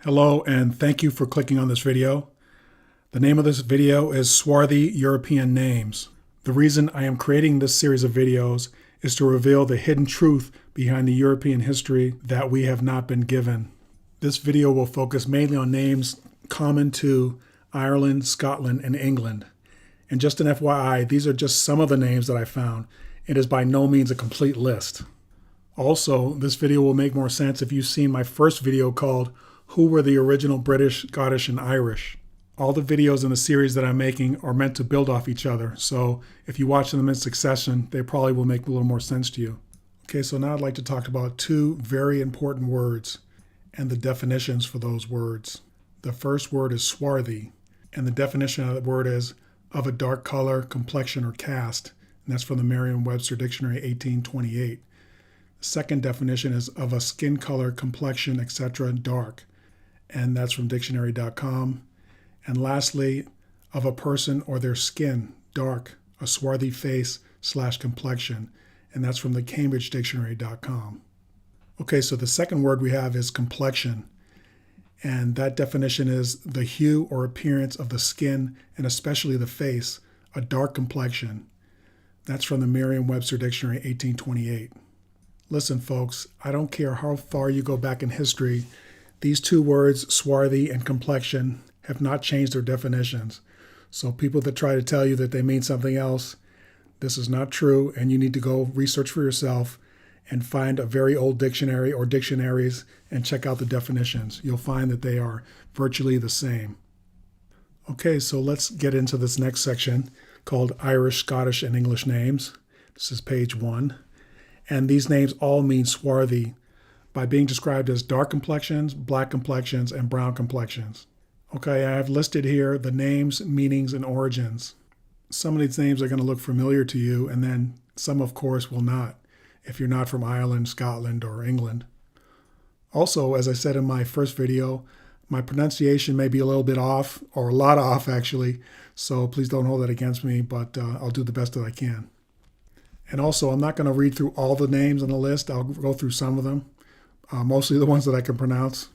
Hello, and thank you for clicking on this video. The name of this video is Swarthy European Names. The reason I am creating this series of videos is to reveal the hidden truth behind the European history that we have not been given. This video will focus mainly on names common to Ireland, Scotland, and England. And just an FYI, these are just some of the names that I found. It is by no means a complete list. Also, this video will make more sense if you've seen my first video called Who Were the Original British, Scottish, and Irish? All the videos in the series that I'm making are meant to build off each other, so if you watch them in succession, they probably will make a little more sense to you. Okay, so now I'd like to talk about two very important words and the definitions for those words. The first word is swarthy, and the definition of that word is of a dark color, complexion, or cast, and that's from the Merriam-Webster Dictionary 1828. The second definition is of a skin color, complexion, etc., dark, and that's from dictionary.com. And lastly, of a person or their skin, dark, a swarthy face / complexion, and that's from the cambridgedictionary.com. Okay, so the second word we have is complexion, and that definition is the hue or appearance of the skin and especially the face, a dark complexion. That's from the Merriam-Webster Dictionary 1828. Listen, folks, I don't care how far you go back in history, these two words, swarthy and complexion, have not changed their definitions. So people that try to tell you that they mean something else, this is not true, and you need to go research for yourself and find a very old dictionary or dictionaries and check out the definitions. You'll find that they are virtually the same. Okay, so let's get into this next section called Irish, Scottish, and English names. This is page 1. And these names all mean swarthy by being described as dark complexions, black complexions, and brown complexions. Okay, I have listed here the names, meanings, and origins. Some of these names are going to look familiar to you, and then some, of course, will not, if you're not from Ireland, Scotland, or England. Also, as I said in my first video, my pronunciation may be a little bit off, or a lot off, actually, so please don't hold that against me, but I'll do the best that I can. And also, I'm not going to read through all the names on the list. I'll go through some of them, mostly the ones that I can pronounce.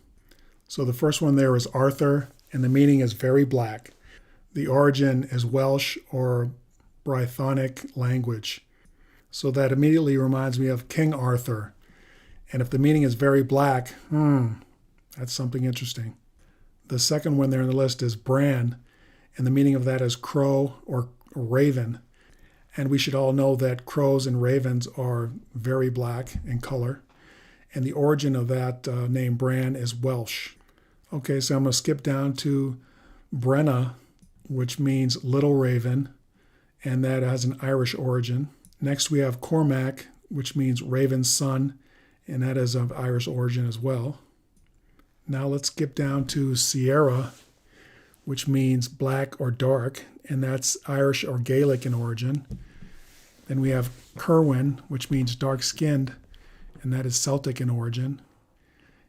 So the first one there is Arthur, and the meaning is very black. The origin is Welsh or Brythonic language. So that immediately reminds me of King Arthur. And if the meaning is very black, that's something interesting. The second one there on the list is Bran, and the meaning of that is crow or raven. And we should all know that crows and ravens are very black in color. And the origin of that name Bran is Welsh. Okay, so I'm going to skip down to Brenna, which means little raven, and that has an Irish origin. Next we have Cormac, which means raven's son, and that is of Irish origin as well. Now let's skip down to Sierra, which means black or dark, and that's Irish or Gaelic in origin. Then we have Kerwin, which means dark-skinned, and that is Celtic in origin.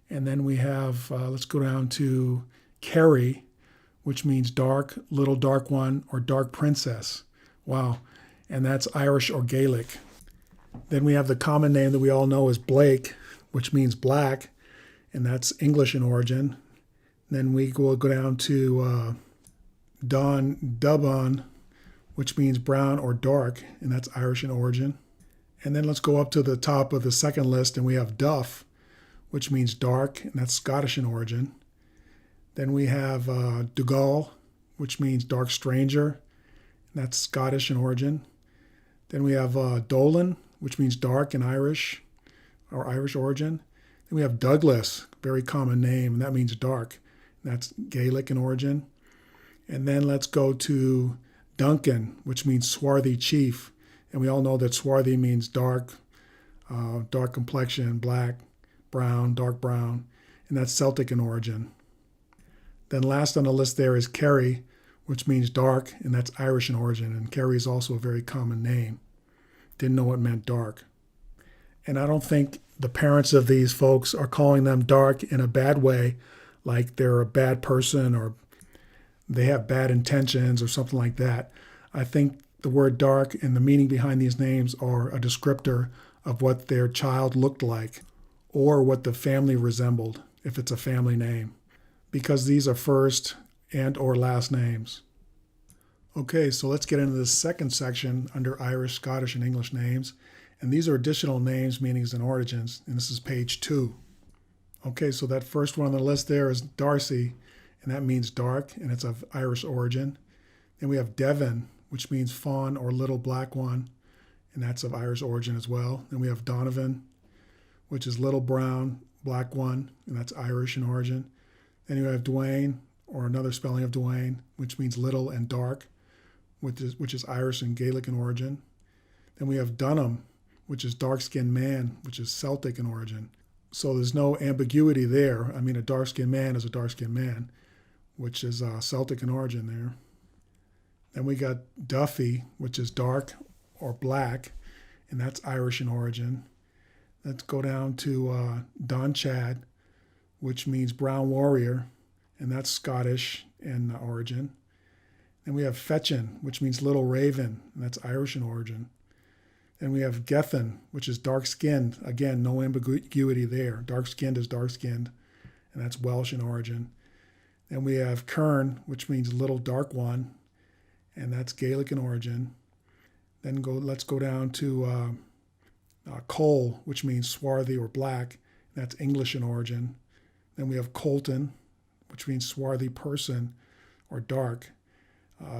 And then we have, let's go down to Kerry, which means dark, little dark one, or dark princess. Wow, and that's Irish or Gaelic. Then we have the common name that we all know is Blake, which means black, and that's English in origin. Then we will go down to Don Dubon, which means brown or dark, and that's Irish in origin. And then let's go up to the top of the second list, and we have Duff, which means dark, and that's Scottish in origin. Then we have Dougal, which means dark stranger, and that's Scottish in origin. Then we have Dolan, which means dark in Irish, or Irish origin. Then we have Douglas, very common name, and that means dark, and that's Gaelic in origin. And then let's go to Duncan, which means swarthy chief. And we all know that swarthy means dark, dark complexion, black, brown, dark brown, and that's Celtic in origin. Then last on the list there is Kerry, which means dark, and that's Irish in origin. And Kerry is also a very common name. Didn't know it meant dark. And I don't think the parents of these folks are calling them dark in a bad way, like they're a bad person or they have bad intentions or something like that. I think the word dark and the meaning behind these names are a descriptor of what their child looked like or what the family resembled, if it's a family name. because these are first and or last names. Okay, so let's get into the second section under Irish, Scottish, and English names. And these are additional names, meanings, and origins. And this is page 2. Okay, so that first one on the list there is Darcy, and that means dark, and it's of Irish origin. Then we have Devon, which means fawn or little black one, and that's of Irish origin as well. Then we have Donovan, which is little brown, black one, and that's Irish in origin. Then you have Dwayne, or another spelling of Dwayne, which means little and dark, which is Irish and Gaelic in origin. Then we have Dunham, which is dark-skinned man, which is Celtic in origin. So there's no ambiguity there. I mean, a dark-skinned man is a dark-skinned man, which is Celtic in origin there. Then we got Duffy, which is dark or black, and that's Irish in origin. Let's go down to Don Chad, which means brown warrior, and that's Scottish in origin. Then we have Fechin, which means little raven, and that's Irish in origin. Then we have Gethin, which is dark-skinned. Again, no ambiguity there. Dark-skinned is dark-skinned, and that's Welsh in origin. Then we have Kern, which means little dark one, and that's Gaelic in origin. Then let's go down to Cole, which means swarthy or black, and that's English in origin. Then we have Colton, which means swarthy person or dark.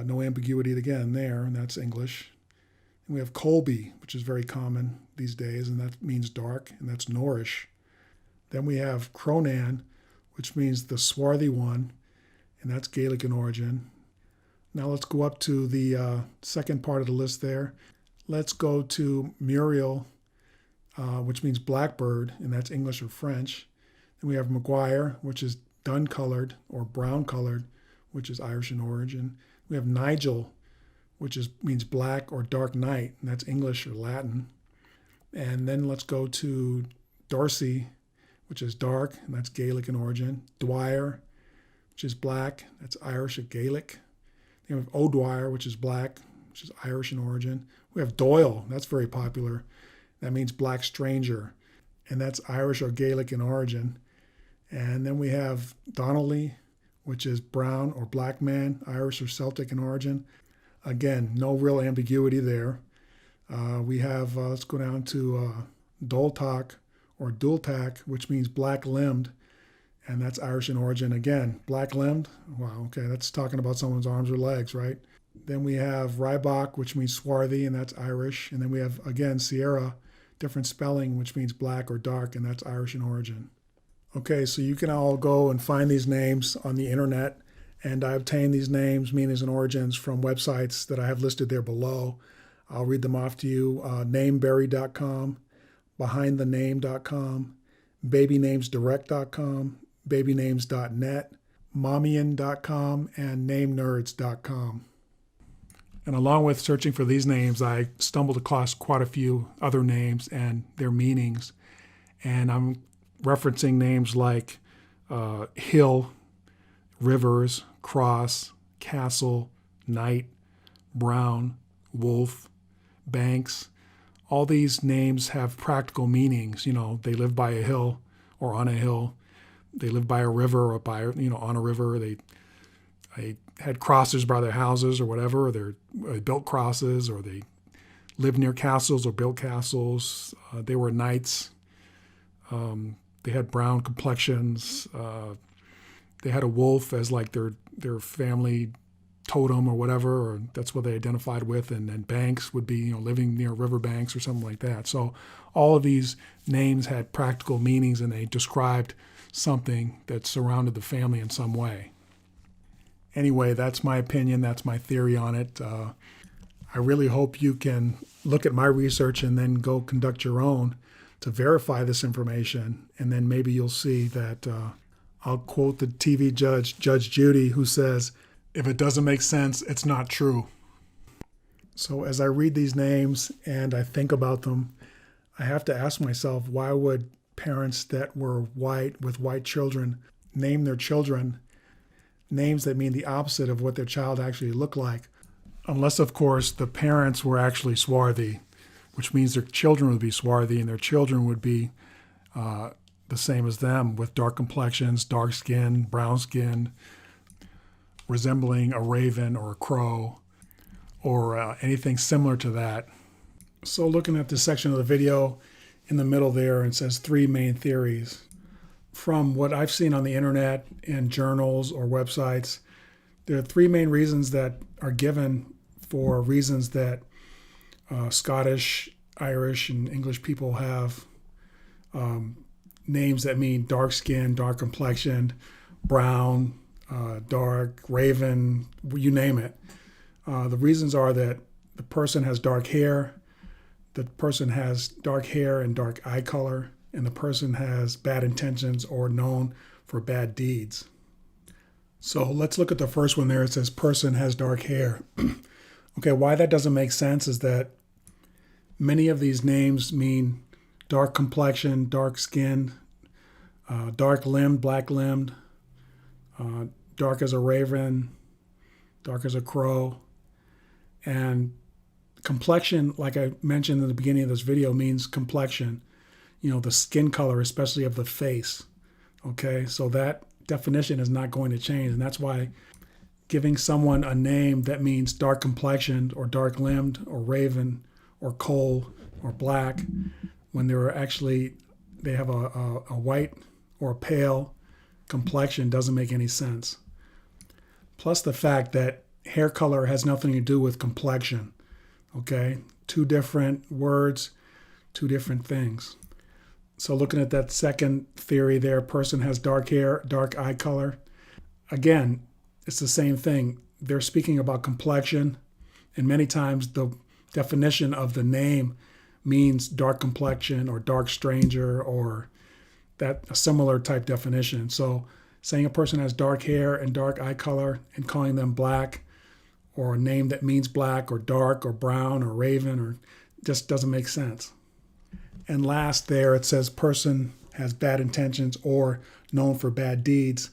No ambiguity again there, and that's English. And we have Colby, which is very common these days, and that means dark, and that's Norrish. Then we have Cronan, which means the swarthy one, and that's Gaelic in origin. Now let's go up to the second part of the list there. Let's go to Muriel, which means blackbird, and that's English or French. Then we have Maguire, which is dun-colored or brown-colored, which is Irish in origin. We have Nigel, which means black or dark night, and that's English or Latin. And then let's go to Darcy, which is dark, and that's Gaelic in origin. Dwyer, which is black, that's Irish or Gaelic. Then we have O'Dwyer, which is black, which is Irish in origin. We have Doyle, that's very popular. That means black stranger, and that's Irish or Gaelic in origin. And then we have Donnelly, which is brown or black man, Irish or Celtic in origin. Again, no real ambiguity there. We have, let's go down to Doltak or Dultak, which means black-limbed, and that's Irish in origin. Again, black-limbed, wow, okay, that's talking about someone's arms or legs, right? Then we have Rybak, which means swarthy, and that's Irish. And then we have, again, Sierra, different spelling, which means black or dark, and that's Irish in origin. Okay, so you can all go and find these names on the internet, and I obtained these names, meanings, and origins from websites that I have listed there below. I'll read them off to you. Nameberry.com, BehindTheName.com, BabyNamesDirect.com, BabyNames.net, Mommyian.com, and NameNerds.com. And along with searching for these names, I stumbled across quite a few other names and their meanings. And I'm referencing names like hill, rivers, cross, castle, knight, brown, wolf, banks. All these names have practical meanings. You know, they live by a hill or on a hill. They live by a river or by, on a river. They had crosses by their houses or whatever, or they built crosses, or they lived near castles or built castles. They were knights. They had brown complexions. They had a wolf as like their family totem or whatever, or that's what they identified with. And then banks would be, living near river banks or something like that. So all of these names had practical meanings, and they described something that surrounded the family in some way. Anyway, that's my opinion. That's my theory on it. I really hope you can look at my research and then go conduct your own to verify this information. And then maybe you'll see that I'll quote the TV judge, Judge Judy, who says, "If it doesn't make sense, it's not true." So as I read these names and I think about them, I have to ask myself, why would parents that were white with white children name their children names that mean the opposite of what their child actually looked like? Unless, of course, the parents were actually swarthy, which means their children would be swarthy, and their children would be the the same as them with dark complexions, dark skin, brown skin, resembling a raven or a crow or anything similar to that. So looking at this section of the video in the middle there, it says 3 main theories. From what I've seen on the internet in journals or websites, there are 3 main reasons that are given for reasons that Scottish, Irish, and English people have names that mean dark skin, dark complexion, brown, dark, raven, you name it. The reasons are that the person has dark hair, the person has dark hair and dark eye color, and the person has bad intentions or known for bad deeds. So let's look at the first one there. It says person has dark hair. Okay, why that doesn't make sense is that many of these names mean dark complexion, dark skin, dark limbed, black limbed, dark as a raven, dark as a crow. And complexion, like I mentioned in the beginning of this video, means complexion, the skin color, especially of the face. Okay, so that definition is not going to change. And that's why giving someone a name that means dark complexioned or dark limbed or raven or coal or black, when they have a white or a pale complexion, doesn't make any sense. Plus the fact that hair color has nothing to do with complexion. Okay, 2 different words, 2 different things. So looking at that second theory there, person has dark hair, dark eye color. Again, it's the same thing. They're speaking about complexion, and many times the definition of the name means dark complexion or dark stranger or a similar type definition. So saying a person has dark hair and dark eye color and calling them black, or a name that means black or dark or brown or raven, or just doesn't make sense. And last there, it says person has bad intentions or known for bad deeds.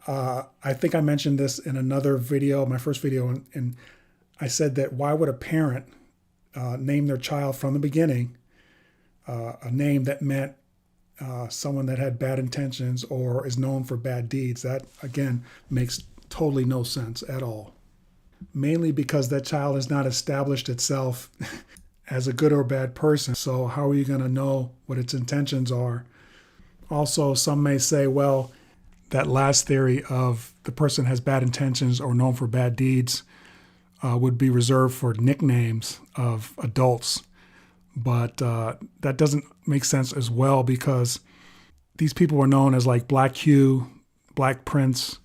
I think I mentioned this in another video, my first video, and I said that why would a parent name their child from the beginning a name that meant someone that had bad intentions or is known for bad deeds? That, again, makes totally no sense at all. Mainly because that child has not established itself as a good or bad person. So how are you going to know what its intentions are? Also, some may say, well, that last theory of the person has bad intentions or known for bad deeds would be reserved for nicknames of adults. But that doesn't make sense as well, because these people were known as like Black Hugh, Black Prince,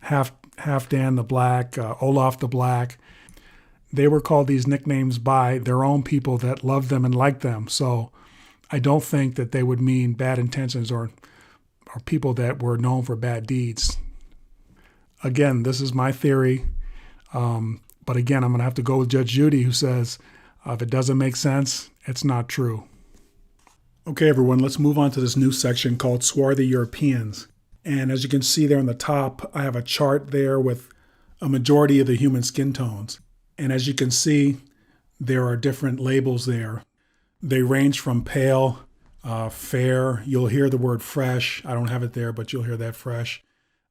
Halfdan the Black, Olaf the Black. They were called these nicknames by their own people that loved them and liked them. So I don't think that they would mean bad intentions or people that were known for bad deeds. Again, this is my theory. But again, I'm going to have to go with Judge Judy, who says if it doesn't make sense, it's not true. Okay, everyone, let's move on to this new section called Swarthy Europeans. And as you can see there on the top, I have a chart there with a majority of the human skin tones. And as you can see, there are different labels there. They range from pale, fair. You'll hear the word fresh. I don't have it there, but you'll hear that fresh.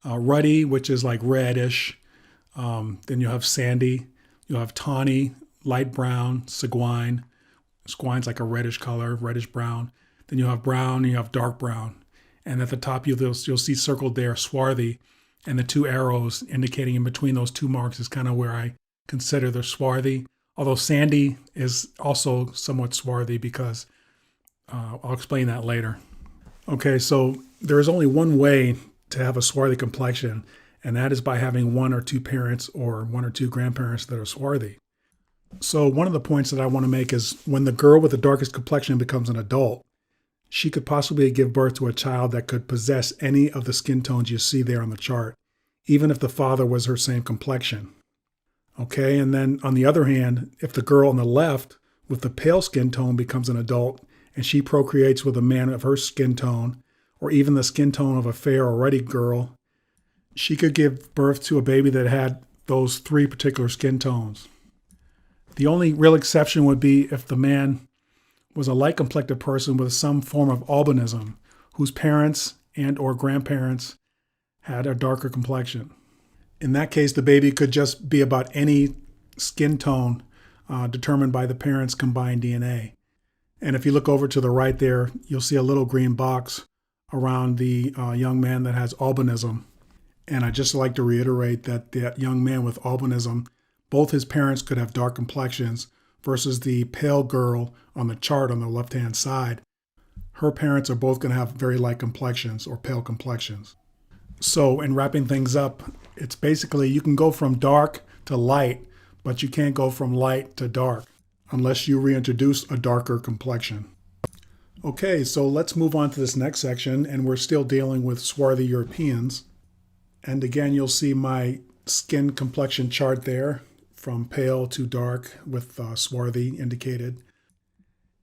Ruddy, which is like reddish. Then you'll have sandy. You'll have tawny, light brown, seguin. Seguin's like a reddish color, reddish brown. Then you'll have brown and you have dark brown. And at the top, you'll see circled there, swarthy. And the 2 arrows indicating in between those 2 marks is kind of where I consider they're swarthy. Although sandy is also somewhat swarthy, because I'll explain that later. Okay, so there is only one way to have a swarthy complexion, and that is by having 1 or 2 parents or 1 or 2 grandparents that are swarthy. So one of the points that I want to make is when the girl with the darkest complexion becomes an adult, she could possibly give birth to a child that could possess any of the skin tones you see there on the chart, even if the father was her same complexion. Okay, and then on the other hand, if the girl on the left with the pale skin tone becomes an adult and she procreates with a man of her skin tone, or even the skin tone of a fair or ruddy girl, she could give birth to a baby that had those 3 particular skin tones. The only real exception would be if the man was a light-complected person with some form of albinism, whose parents and or grandparents had a darker complexion. In that case, the baby could just be about any skin tone determined by the parents' combined DNA. And if you look over to the right there, you'll see a little green box around the young man that has albinism. And I'd just like to reiterate that that young man with albinism, both his parents could have dark complexions versus the pale girl on the chart on the left-hand side. Her parents are both going to have very light complexions or pale complexions. So in wrapping things up, it's basically you can go from dark to light, but you can't go from light to dark unless you reintroduce a darker complexion. Okay, so let's move on to this next section, and we're still dealing with swarthy Europeans. And again, you'll see my skin complexion chart there from pale to dark with swarthy indicated.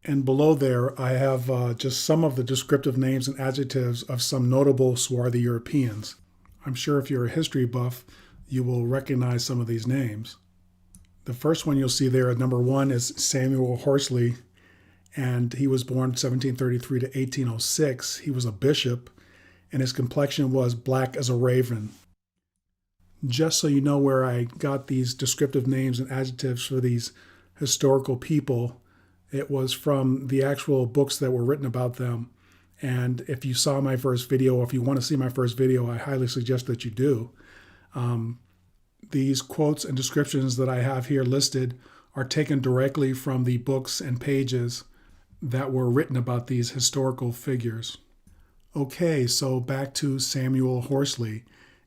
And below there, I have just some of the descriptive names and adjectives of some notable swarthy Europeans. I'm sure if you're a history buff, you will recognize some of these names. The first one you'll see there at number 1 is Samuel Horsley, and he was born 1733 to 1806. He was a bishop, and his complexion was black as a raven. Just so you know where I got these descriptive names and adjectives for these historical people, it was from the actual books that were written about them. And if you saw my first video, or if you want to see my first video, I highly suggest that you do. These quotes and descriptions that I have here listed are taken directly from the books and pages that were written about these historical figures. Okay, so back to Samuel Horsley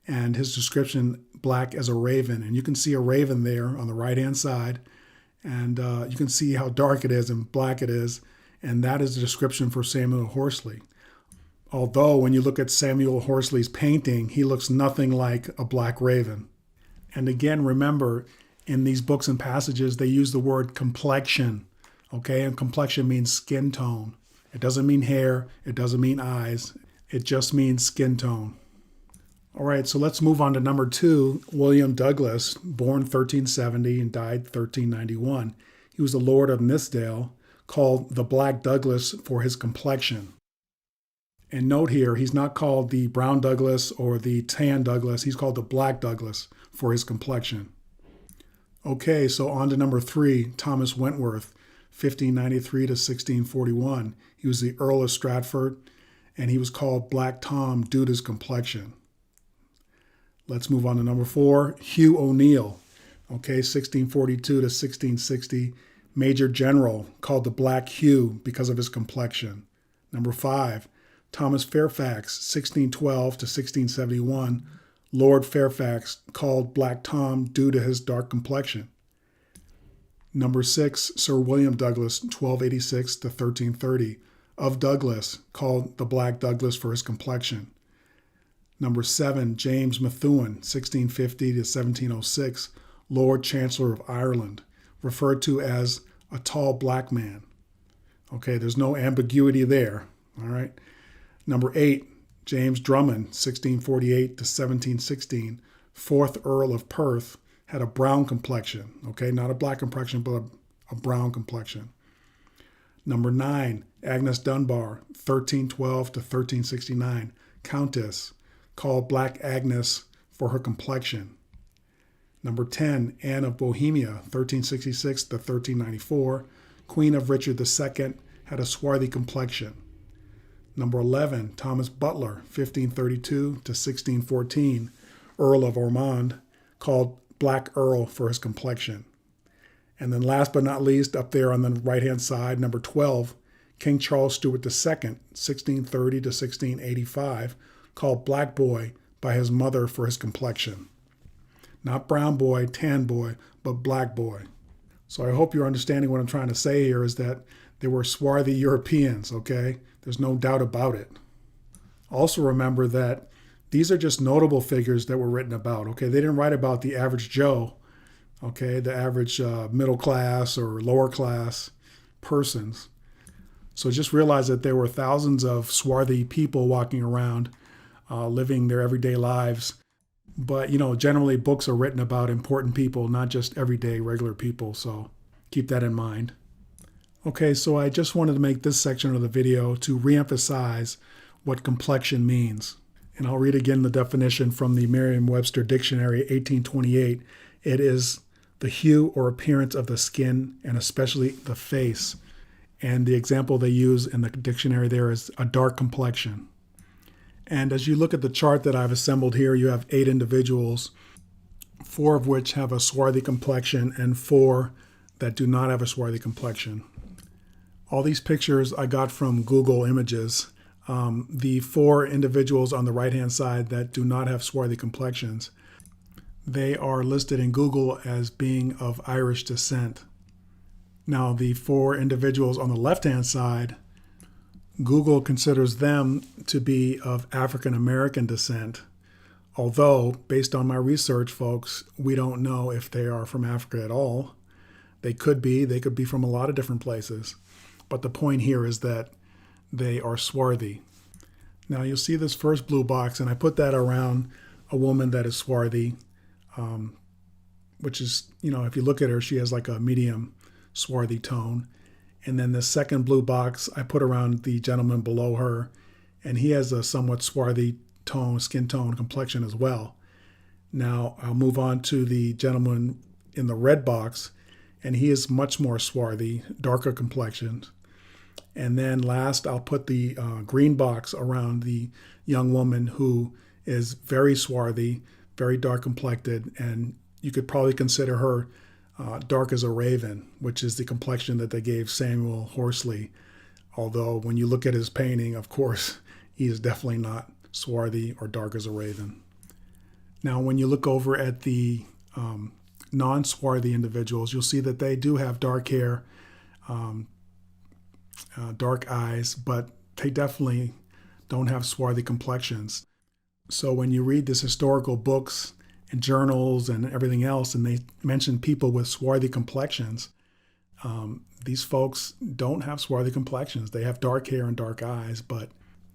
and his description, black as a raven. And you can see a raven there on the right-hand side. And you can see how dark it is and black it is. And that is the description for Samuel Horsley. Although when you look at Samuel Horsley's painting, he looks nothing like a black raven. And again, remember, in these books and passages, they use the word complexion. Okay, and complexion means skin tone. It doesn't mean hair. It doesn't mean eyes. It just means skin tone. All right, so let's move on to number 2, William Douglas, born 1370 and died 1391. He was the Lord of Nithsdale, called the Black Douglas for his complexion. And note here, he's not called the Brown Douglas or the Tan Douglas. He's called the Black Douglas for his complexion. Okay, so on to number 3, Thomas Wentworth, 1593 to 1641. He was the Earl of Stratford, and he was called Black Tom due to his complexion. Let's move on to number 4, Hugh O'Neill, okay, 1642 to 1660, Major General, called the Black Hugh because of his complexion. Number 5, Thomas Fairfax, 1612 to 1671, Lord Fairfax, called Black Tom due to his dark complexion. Number 6, Sir William Douglas, 1286 to 1330, of Douglas, called the Black Douglas for his complexion. Number 7, James Methuen, 1650 to 1706, Lord Chancellor of Ireland, referred to as a tall black man. Okay, there's no ambiguity there, all right? Number 8, James Drummond, 1648 to 1716, 4th Earl of Perth, had a brown complexion, okay? Not a black complexion, but a brown complexion. Number 9, Agnes Dunbar, 1312 to 1369, Countess, called Black Agnes for her complexion. Number 10, Anne of Bohemia, 1366 to 1394, Queen of Richard II, had a swarthy complexion. Number 11, Thomas Butler, 1532 to 1614, Earl of Ormond, called Black Earl for his complexion. And then last but not least, up there on the right-hand side, number 12, King Charles Stuart II, 1630 to 1685, called Black Boy by his mother for his complexion. Not brown boy, tan boy, but black boy. So I hope you're understanding what I'm trying to say here is that they were swarthy Europeans, okay? There's no doubt about it. Also remember that these are just notable figures that were written about, okay? They didn't write about the average Joe, okay? The average middle class or lower class persons. So just realize that there were thousands of swarthy people walking around living their everyday lives. But, you know, generally books are written about important people, not just everyday regular people. So keep that in mind. Okay, so I just wanted to make this section of the video to reemphasize what complexion means. And I'll read again the definition from the Merriam-Webster Dictionary, 1828. It is the hue or appearance of the skin, and especially the face. And the example they use in the dictionary there is a dark complexion. And as you look at the chart that I've assembled here, you have 8 individuals, 4 of which have a swarthy complexion and 4 that do not have a swarthy complexion. All these pictures I got from Google Images. The 4 individuals on the right-hand side that do not have swarthy complexions, they are listed in Google as being of Irish descent. Now, the 4 individuals on the left-hand side, Google considers them to be of African American descent. Although, based on my research, folks, we don't know if they are from Africa at all. They could be from a lot of different places. But the point here is that they are swarthy. Now, you'll see this first blue box, and I put that around a woman that is swarthy, which is, if you look at her, she has like a medium swarthy tone. And then the second blue box I put around the gentleman below her, and he has a somewhat swarthy tone, skin tone, complexion as well. Now I'll move on to the gentleman in the red box, and he is much more swarthy, darker complexioned. And then last I'll put the green box around the young woman who is very swarthy, very dark complected, and you could probably consider her dark as a raven, which is the complexion that they gave Samuel Horsley. Although when you look at his painting, of course, he is definitely not swarthy or dark as a raven. Now, when you look over at the non-swarthy individuals, you'll see that they do have dark hair, dark eyes, but they definitely don't have swarthy complexions. So when you read these historical books and journals and everything else, and they mention people with swarthy complexions, these folks don't have swarthy complexions. They have dark hair and dark eyes, but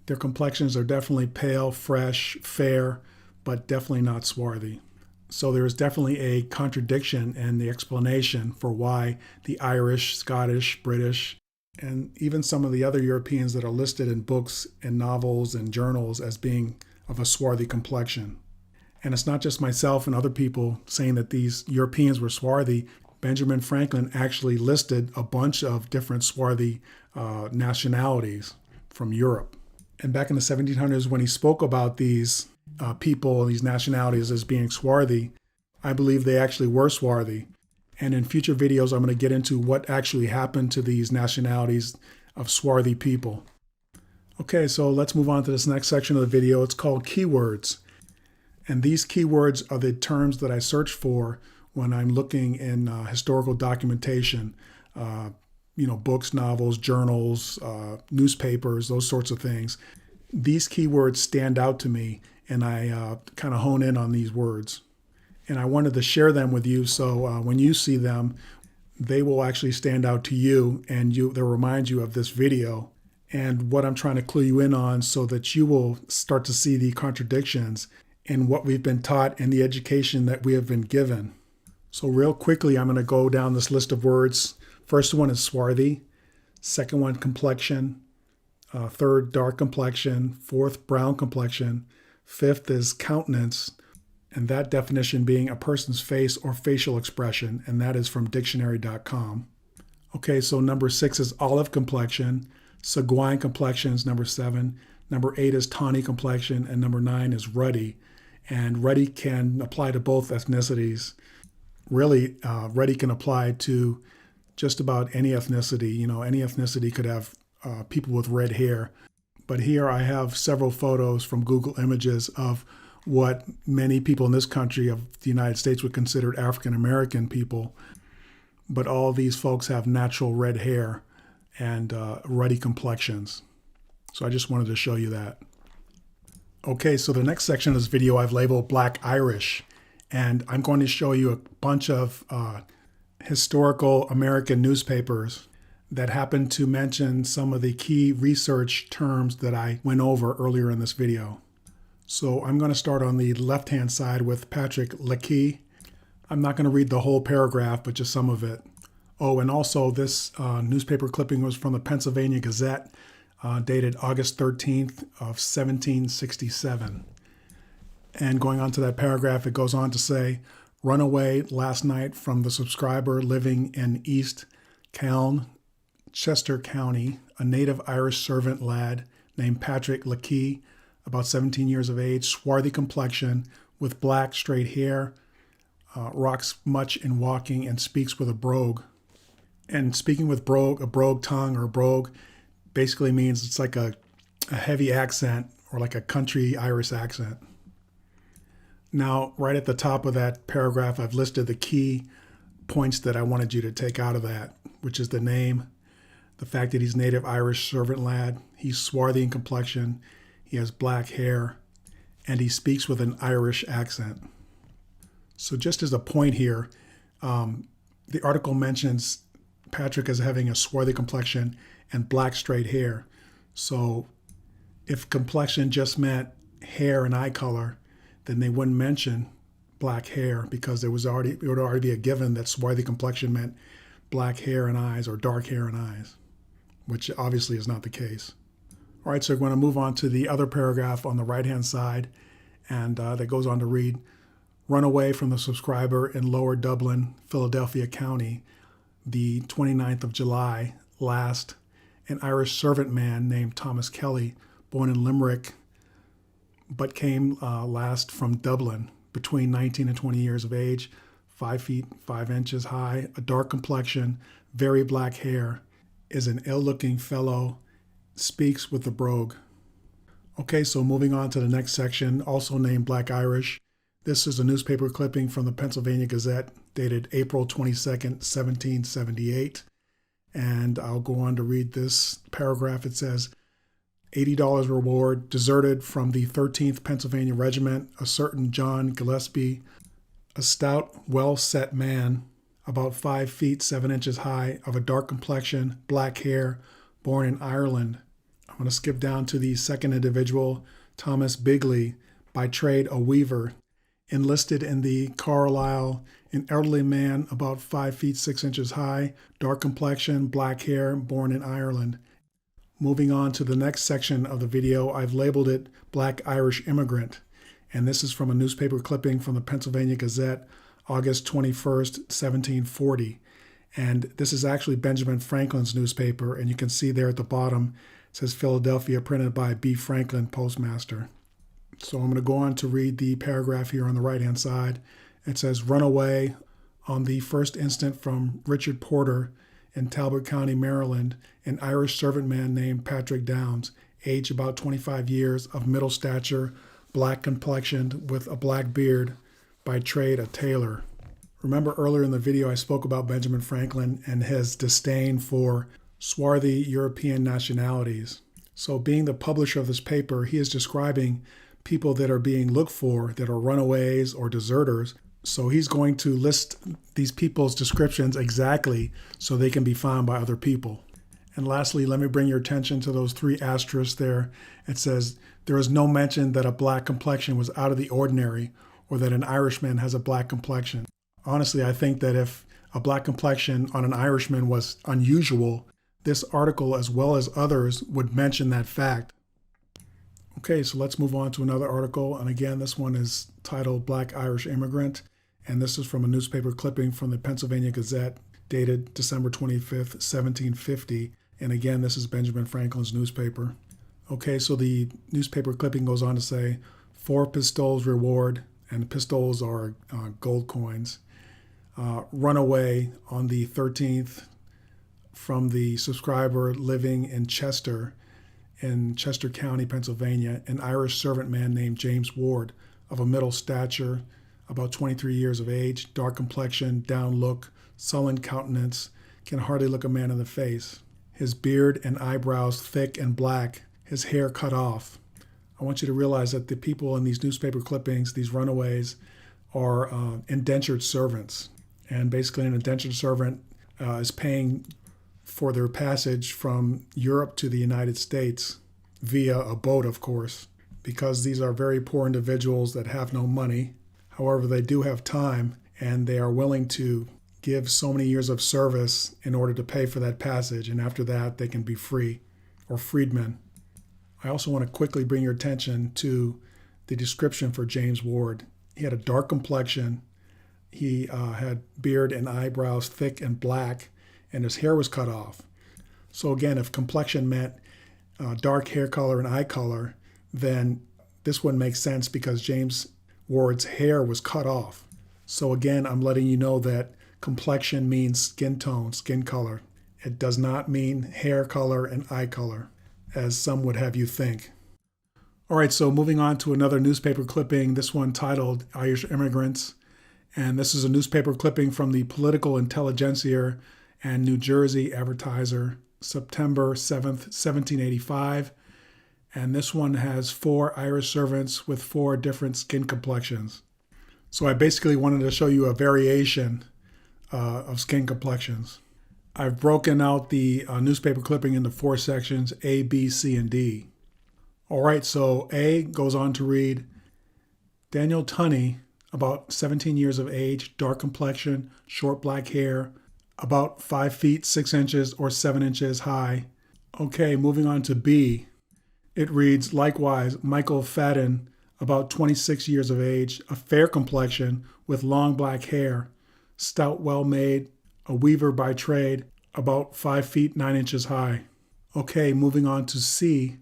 their complexions are definitely pale, fresh, fair, but definitely not swarthy. So there is definitely a contradiction in the explanation for why the Irish, Scottish, British, and even some of the other Europeans that are listed in books and novels and journals as being of a swarthy complexion. And it's not just myself and other people saying that these Europeans were swarthy. Benjamin Franklin actually listed a bunch of different swarthy nationalities from Europe. And back in the 1700s, when he spoke about these people, these nationalities as being swarthy, I believe they actually were swarthy. And in future videos, I'm going to get into what actually happened to these nationalities of swarthy people. Okay, so let's move on to this next section of the video. It's called keywords. And these keywords are the terms that I search for when I'm looking in historical documentation, books, novels, journals, newspapers, those sorts of things. These keywords stand out to me, and I kind of hone in on these words. And I wanted to share them with you so when you see them, they will actually stand out to you, and they'll remind you of this video and what I'm trying to clue you in on, so that you will start to see the contradictions in what we've been taught and the education that we have been given. So real quickly, I'm going to go down this list of words. First one is swarthy. Second one, complexion. Third, dark complexion. Fourth, brown complexion. Fifth is countenance, and that definition being a person's face or facial expression, and that is from dictionary.com. Okay, so number 6 is olive complexion. Saguine complexion is number 7. Number 8 is tawny complexion, and number 9 is ruddy. And ruddy can apply to both ethnicities. Really, ruddy can apply to just about any ethnicity. Any ethnicity could have people with red hair. But here I have several photos from Google Images of what many people in this country of the United States would consider African American people. But all these folks have natural red hair and ruddy complexions. So I just wanted to show you that. Okay, so the next section of this video I've labeled Black Irish, and I'm going to show you a bunch of historical American newspapers that happen to mention some of the key research terms that I went over earlier in this video. So I'm going to start on the left-hand side with Patrick Leakey. I'm not going to read the whole paragraph, but just some of it. Oh, and also this newspaper clipping was from the Pennsylvania Gazette. dated August 13th of 1767. And going on to that paragraph, it goes on to say, run away last night from the subscriber living in East Calne, Chester County, a native Irish servant lad named Patrick Leakey, about 17 years of age, swarthy complexion, with black straight hair, rocks much in walking, and speaks with a brogue. And speaking with brogue, a brogue tongue or a brogue, basically means it's like a heavy accent or like a country Irish accent. Now, right at the top of that paragraph, I've listed the key points that I wanted you to take out of that, which is the name, the fact that he's native Irish servant lad, he's swarthy in complexion, he has black hair, and he speaks with an Irish accent. So just as a point here, the article mentions Patrick as having a swarthy complexion and black straight hair. So if complexion just meant hair and eye color, then they wouldn't mention black hair, because it would already be a given that swarthy complexion meant black hair and eyes or dark hair and eyes, which obviously is not the case. All right, so we're going to move on to the other paragraph on the right-hand side, and that goes on to read, run away from the subscriber in Lower Dublin, Philadelphia County, the 29th of July last, an Irish servant man named Thomas Kelly, born in Limerick, but came last from Dublin, between 19 and 20 years of age, 5 feet 5 inches high, a dark complexion, very black hair, is an ill-looking fellow, speaks with the brogue. Okay, so moving on to the next section, also named Black Irish. This is a newspaper clipping from the Pennsylvania Gazette, dated April 22nd, 1778. And I'll go on to read this paragraph. It says, $80 reward, deserted from the 13th Pennsylvania Regiment, a certain John Gillespie, a stout, well-set man, about 5 feet 7 inches high, of a dark complexion, black hair, born in Ireland. I'm going to skip down to the second individual, Thomas Bigley, by trade a weaver, enlisted in the Carlisle, an elderly man, about 5 feet 6 inches high, dark complexion, black hair, born in Ireland. Moving on to the next section of the video, I've labeled it Black Irish Immigrant, and this is from a newspaper clipping from the Pennsylvania Gazette, August 21st, 1740. And this is actually Benjamin Franklin's newspaper, and you can see there at the bottom, it says Philadelphia, printed by B. Franklin, postmaster. So I'm going to go on to read the paragraph here on the right-hand side. It says, run away on the first instant from Richard Porter in Talbot County, Maryland, an Irish servant man named Patrick Downs, age about 25 years, of middle stature, black complexioned, with a black beard, by trade a tailor. Remember earlier in the video I spoke about Benjamin Franklin and his disdain for swarthy European nationalities. So being the publisher of this paper, he is describing people that are being looked for that are runaways or deserters. So he's going to list these people's descriptions exactly so they can be found by other people. And lastly, let me bring your attention to those 3 asterisks there. It says, there is no mention that a black complexion was out of the ordinary or that an Irishman has a black complexion. Honestly, I think that if a black complexion on an Irishman was unusual, this article, as well as others, would mention that fact. Okay, so let's move on to another article. And again, this one is titled Black Irish Immigrant. And this is from a newspaper clipping from the Pennsylvania Gazette, dated December 25th, 1750. And again, this is Benjamin Franklin's newspaper. Okay, so the newspaper clipping goes on to say, 4 pistoles reward, and pistoles are gold coins. Runaway on the 13th from the subscriber living in Chester County, Pennsylvania, an Irish servant man named James Ward, of a middle stature, about 23 years of age, dark complexion, down look, sullen countenance, can hardly look a man in the face. His beard and eyebrows thick and black, his hair cut off. I want you to realize that the people in these newspaper clippings, these runaways, are indentured servants. And basically an indentured servant is paying for their passage from Europe to the United States via a boat, of course, because these are very poor individuals that have no money. However, they do have time, and they are willing to give so many years of service in order to pay for that passage, and after that they can be free or freedman. I also want to quickly bring your attention to the description for James Ward. He had a dark complexion. He had beard and eyebrows thick and black, and his hair was cut off. So again, if complexion meant dark hair color and eye color, then this one makes sense because James Ward's hair was cut off. So again, I'm letting you know that complexion means skin tone, skin color. It does not mean hair color and eye color, as some would have you think. All right, so moving on to another newspaper clipping, this one titled Irish Immigrants. And this is a newspaper clipping from the Political Intelligencer and New Jersey Advertiser, September 7th, 1785. And this one has 4 Irish servants with 4 different skin complexions. So I basically wanted to show you a variation of skin complexions. I've broken out the newspaper clipping into 4 sections, A, B, C, and D. All right, so A goes on to read, Daniel Tunney, about 17 years of age, dark complexion, short black hair, about 5 feet 6 inches or 7 inches high. Okay, moving on to B. It reads, likewise, Michael Fadden, about 26 years of age, a fair complexion with long black hair, stout, well-made, a weaver by trade, about 5 feet 9 inches high. Okay, moving on to C.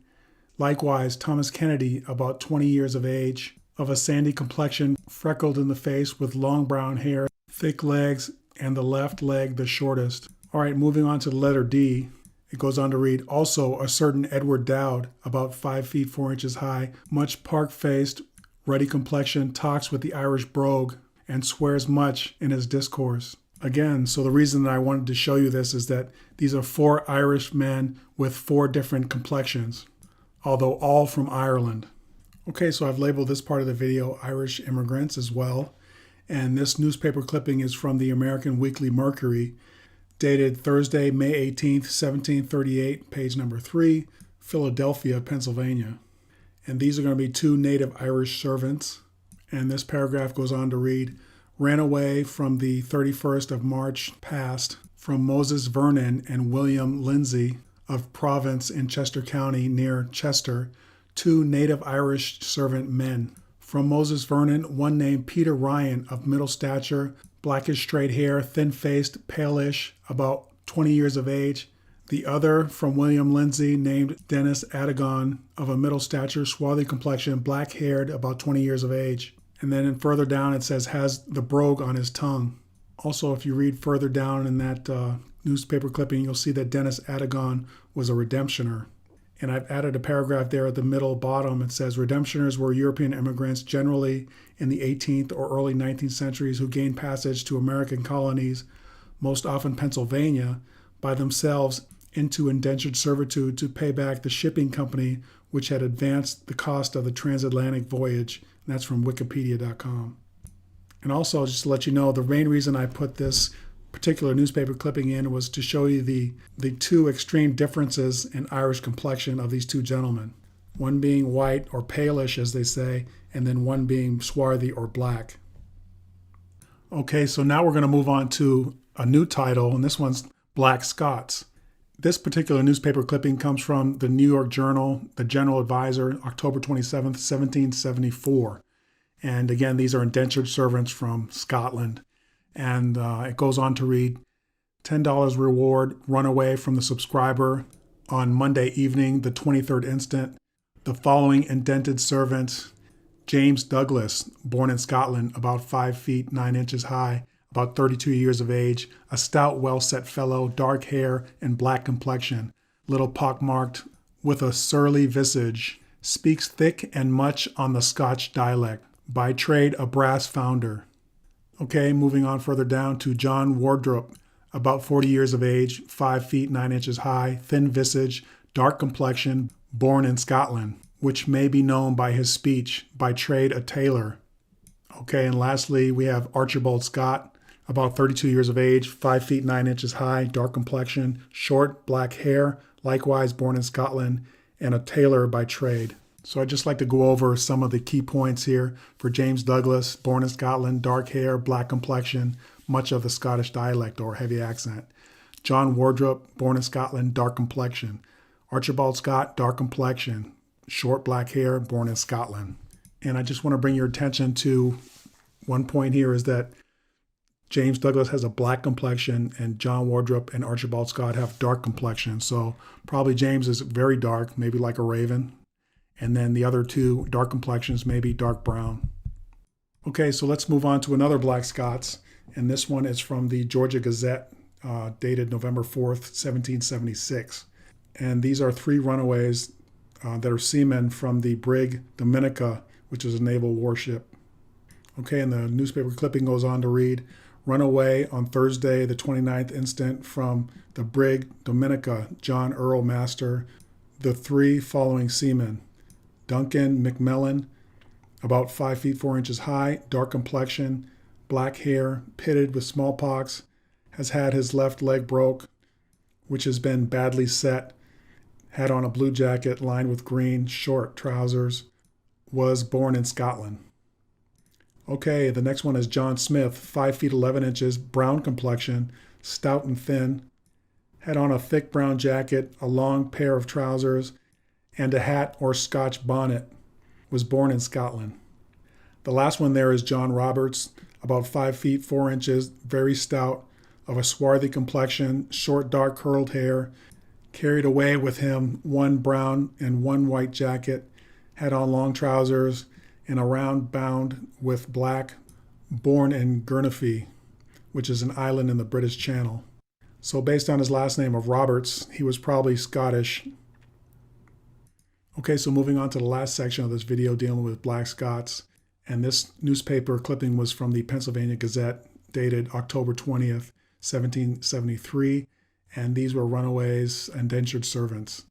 Likewise, Thomas Kennedy, about 20 years of age, of a sandy complexion, freckled in the face with long brown hair, thick legs, and the left leg the shortest. All right, moving on to the letter D. It goes on to read, also a certain Edward Dowd, about 5 feet 4 inches high, much park-faced, ruddy complexion, talks with the Irish brogue, and swears much in his discourse. Again, so the reason that I wanted to show you this is that these are 4 Irish men with 4 different complexions, although all from Ireland. Okay, so I've labeled this part of the video Irish Immigrants as well. And this newspaper clipping is from the American Weekly Mercury, dated Thursday, May 18th, 1738, page number 3, Philadelphia, Pennsylvania. And these are going to be 2 native Irish servants. And this paragraph goes on to read, ran away from the 31st of March past from Moses Vernon and William Lindsay of Province in Chester County near Chester, 2 native Irish servant men. From Moses Vernon, one named Peter Ryan of middle stature, blackish straight hair, thin-faced, palish, about 20 years of age. The other from William Lindsay, named Dennis Adagon, of a middle stature, swarthy complexion, black-haired, about 20 years of age. And then further down it says, has the brogue on his tongue. Also, if you read further down in that newspaper clipping, you'll see that Dennis Adagon was a redemptioner. And I've added a paragraph there at the middle bottom. It says, redemptioners were European immigrants generally in the 18th or early 19th centuries who gained passage to American colonies, most often Pennsylvania, by themselves into indentured servitude to pay back the shipping company which had advanced the cost of the transatlantic voyage. And that's from wikipedia.com. And also, just to let you know, the main reason I put this particular newspaper clipping in was to show you the 2 extreme differences in Irish complexion of these 2 gentlemen. One being white or palish, as they say, and then one being swarthy or black. Okay, so now we're going to move on to a new title, and this one's Black Scots. This particular newspaper clipping comes from the New York Journal, the General Advisor, October 27th, 1774. And again, these are indentured servants from Scotland. And it goes on to read, $10 reward run away from the subscriber on Monday evening, the 23rd instant. The following indented servants, James Douglas, born in Scotland, about 5 feet 9 inches high, about 32 years of age, a stout, well-set fellow, dark hair and black complexion, little pockmarked, with a surly visage, speaks thick and much on the Scotch dialect, by trade a brass founder. Okay, moving on further down to John Wardrop, about 40 years of age, 5 feet 9 inches high, thin visage, dark complexion, born in Scotland, which may be known by his speech, by trade a tailor. Okay, and lastly, we have Archibald Scott, about 32 years of age, 5 feet 9 inches high, dark complexion, short black hair, likewise born in Scotland, and a tailor by trade. So I'd just like to go over some of the key points here for James Douglas, born in Scotland, dark hair, black complexion, much of the Scottish dialect or heavy accent. John Wardrop, born in Scotland, dark complexion. Archibald Scott, dark complexion, short black hair, born in Scotland. And I just want to bring your attention to one point here is that James Douglas has a black complexion and John Wardrop and Archibald Scott have dark complexion. So probably James is very dark, maybe like a raven. And then the other two dark complexions, maybe dark brown. Okay, so let's move on to another Black Scots. And this one is from the Georgia Gazette, dated November 4th, 1776. And these are three runaways that are seamen from the brig Dominica, which is a naval warship. Okay, and the newspaper clipping goes on to read, runaway on Thursday, the 29th instant from the brig Dominica, John Earl Master, the three following seamen. Duncan McMillan, about 5 feet 4 inches high, dark complexion, black hair, pitted with smallpox, has had his left leg broke, which has been badly set, had on a blue jacket lined with green, short trousers, was born in Scotland. Okay, the next one is John Smith, 5 feet 11 inches, brown complexion, stout and thin, had on a thick brown jacket, a long pair of trousers, and a hat or Scotch bonnet, was born in Scotland. The last one there is John Roberts, about 5 feet 4 inches, very stout, of a swarthy complexion, short dark curled hair, carried away with him one brown and one white jacket, had on long trousers, and a round bound with black, born in Gurnafie, which is an island in the British Channel. So based on his last name of Roberts, he was probably Scottish. Okay, so moving on to the last section of this video dealing with Black Scots. And this newspaper clipping was from the Pennsylvania Gazette, dated October 20th, 1773. And these were runaways, indentured servants.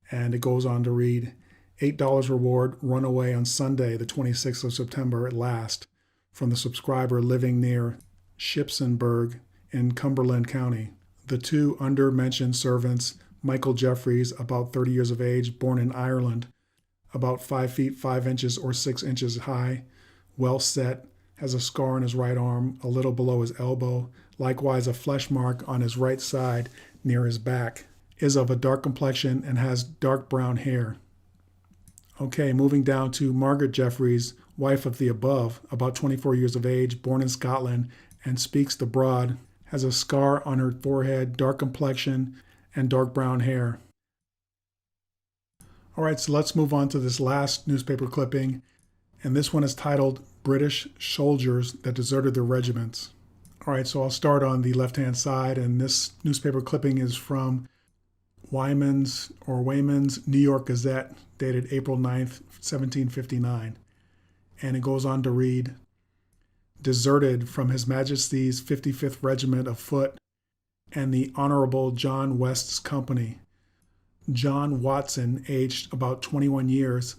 And it goes on to read, $8 reward, runaway on Sunday, the 26th of September at last, from the subscriber living near Shipsonburg in Cumberland County. The two under-mentioned servants, Michael Jeffries, about 30 years of age, born in Ireland, about 5 feet 5 inches or 6 inches high, well set, has a scar on his right arm, a little below his elbow, likewise a flesh mark on his right side near his back, is of a dark complexion and has dark brown hair. Okay, moving down to Margaret Jeffries, wife of the above, about 24 years of age, born in Scotland, and speaks the broad, has a scar on her forehead, dark complexion, and dark brown hair. All right, so let's move on to this last newspaper clipping, and this one is titled, British Soldiers That Deserted Their Regiments. All right, so I'll start on the left-hand side, and this newspaper clipping is from Wayman's New York Gazette, dated April 9th, 1759. And it goes on to read, deserted from His Majesty's 55th Regiment of Foot and the Honorable John West's company. John Watson, aged about 21 years,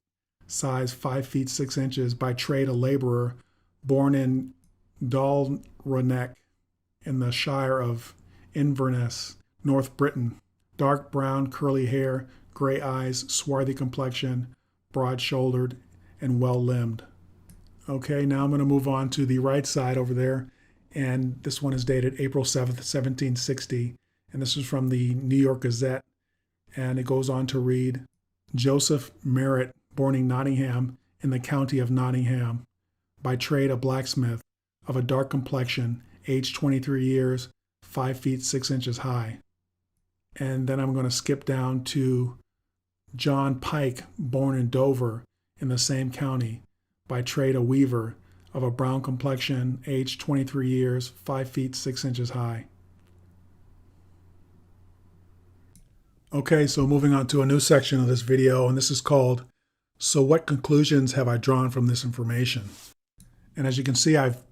size 5 feet 6 inches, by trade a laborer, born in Dalranack in the Shire of Inverness, North Britain. Dark brown curly hair, gray eyes, swarthy complexion, broad-shouldered, and well-limbed. Okay, now I'm going to move on to the right side over there, and this one is dated April 7th, 1760, and this is from the New York Gazette, and it goes on to read, Joseph Merritt, born in Nottingham in the county of Nottingham, by trade a blacksmith, of a dark complexion, aged 23 years, 5 feet 6 inches high. And then I'm going to skip down to John Pike, born in Dover in the same county, by trade a weaver, of a brown complexion, aged 23 years, 5 feet 6 inches high. Okay, so moving on to a new section of this video, and this is called, So What Conclusions Have I Drawn from This Information? And as you can see, I've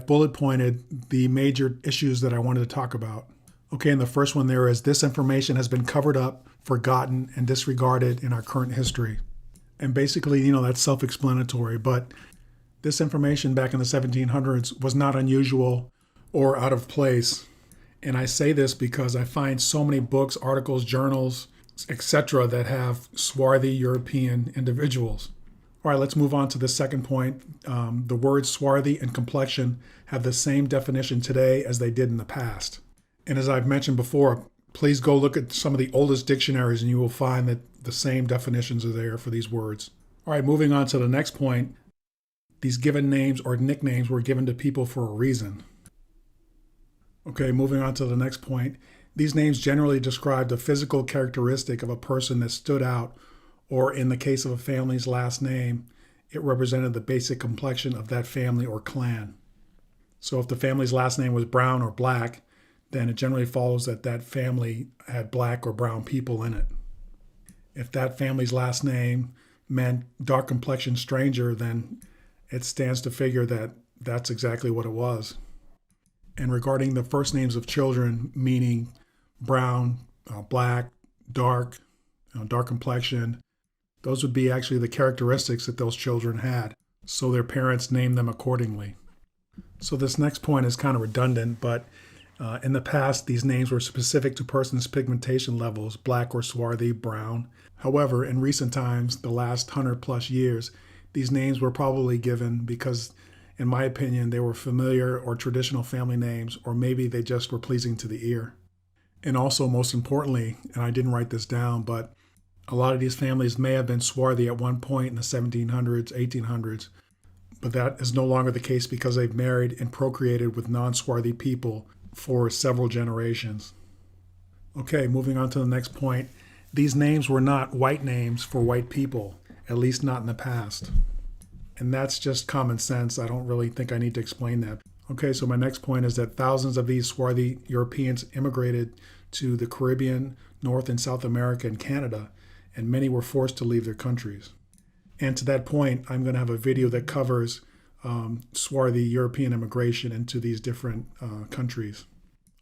bullet pointed the major issues that I wanted to talk about. Okay, and the first one there is, this information has been covered up, forgotten, and disregarded in our current history. And basically, that's self-explanatory, but this information back in the 1700s was not unusual or out of place. And I say this because I find so many books, articles, journals, etc. that have swarthy European individuals. All right, let's move on to the second point. The words swarthy and complexion have the same definition today as they did in the past. And as I've mentioned before, Please go look at some of the oldest dictionaries and you will find that the same definitions are there for these words. All right, moving on to the next point. These given names or nicknames were given to people for a reason. Okay, moving on to the next point. These names generally describe the physical characteristic of a person that stood out, or in the case of a family's last name, it represented the basic complexion of that family or clan. So if the family's last name was Brown or Black, then it generally follows that that family had black or brown people in it. If that family's last name meant dark complexion stranger, then it stands to figure that that's exactly what it was. And regarding the first names of children, meaning brown, black, dark, dark complexion, those would be actually the characteristics that those children had. So their parents named them accordingly. So this next point is kind of redundant, but in the past, these names were specific to persons' pigmentation levels, black or swarthy, brown. However, in recent times, the last 100+ years, these names were probably given because, in my opinion, they were familiar or traditional family names, or maybe they just were pleasing to the ear. And also, most importantly, and I didn't write this down, but a lot of these families may have been swarthy at one point in the 1700s, 1800s, but that is no longer the case because they've married and procreated with non-swarthy people for several generations. Okay, moving on to the next point. These names were not white names for white people, at least not in the past. And that's just common sense. I don't really think I need to explain that. Okay, so my next point is that thousands of these swarthy Europeans immigrated to the Caribbean, North and South America, and Canada, and many were forced to leave their countries. And to that point, I'm going to have a video that covers swarthy European immigration into these different countries.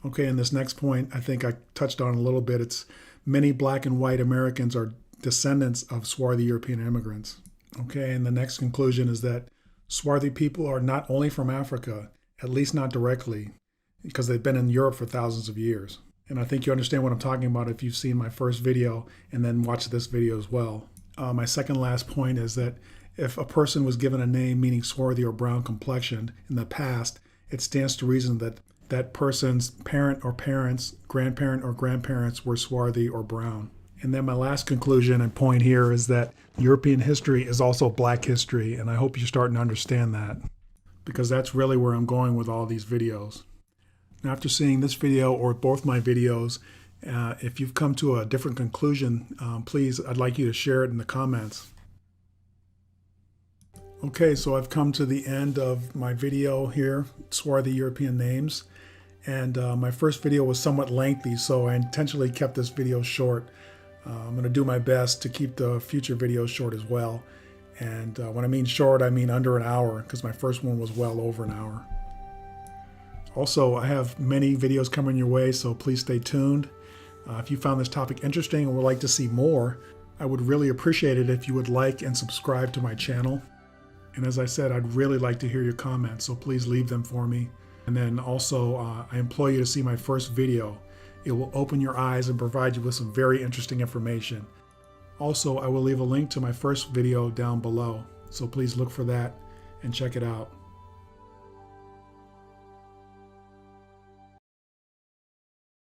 Okay, and this next point, I think I touched on a little bit. It's many black and white Americans are descendants of swarthy European immigrants. Okay, and the next conclusion is that swarthy people are not only from Africa, at least not directly, because they've been in Europe for thousands of years. And I think you understand what I'm talking about if you've seen my first video and then watched this video as well. My second last point is that if a person was given a name meaning swarthy or brown complexioned in the past, it stands to reason that that person's parent or parents, grandparent or grandparents were swarthy or brown. And then my last conclusion and point here is that European history is also Black history, and I hope you're starting to understand that, because that's really where I'm going with all these videos. Now, after seeing this video or both my videos, if you've come to a different conclusion, please, I'd like you to share it in the comments. Okay, so I've come to the end of my video here, Swarthy European Names. And my first video was somewhat lengthy, so I intentionally kept this video short. I'm going to do my best to keep the future videos short as well. And when I mean short, I mean under an hour, because my first one was well over an hour. Also, I have many videos coming your way, so please stay tuned. If you found this topic interesting and would like to see more, I would really appreciate it if you would like and subscribe to my channel. And as I said, I'd really like to hear your comments, so please leave them for me. And then also, I implore you to see my first video. It will open your eyes and provide you with some very interesting information. Also, I will leave a link to my first video down below, so please look for that and check it out.